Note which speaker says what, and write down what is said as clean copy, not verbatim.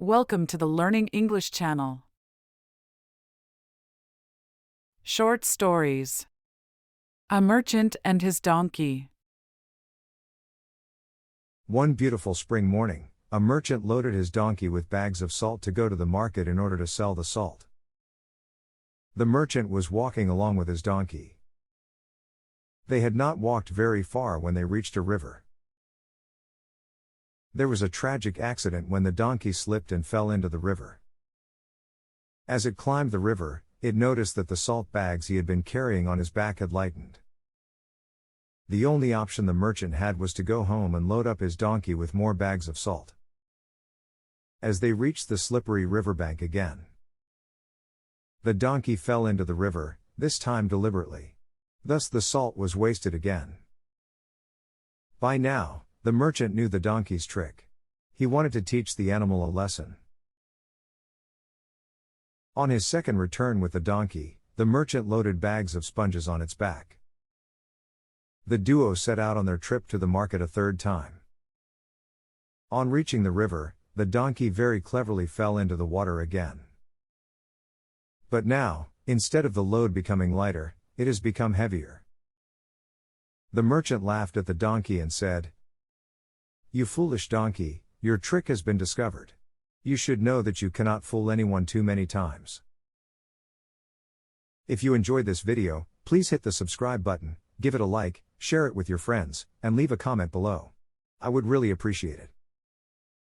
Speaker 1: Welcome to the Learning English channel. Short stories. A Merchant and His Donkey.
Speaker 2: One beautiful spring morning, a merchant loaded his donkey with bags of salt to go to the market in order to sell the salt. The merchant was walking along with his donkey. They had not walked very far when they reached a river. There was a tragic accident when the donkey slipped and fell into the river. As it climbed the river, it noticed that the salt bags he had been carrying on his back had lightened. The only option the merchant had was to go home and load up his donkey with more bags of salt. As they reached the slippery riverbank again, the donkey fell into the river, this time deliberately. Thus the salt was wasted again. By now, the merchant knew the donkey's trick. He wanted to teach the animal a lesson. On his second return with the donkey, the merchant loaded bags of sponges on its back. The duo set out on their trip to the market a third time. On reaching the river, the donkey very cleverly fell into the water again. But now, instead of the load becoming lighter, it has become heavier. The merchant laughed at the donkey and said, "You foolish donkey, your trick has been discovered. You should know that you cannot fool anyone too many times." If you enjoyed this video, please hit the subscribe button, give it a like, share it with your friends, and leave a comment below. I would really appreciate it.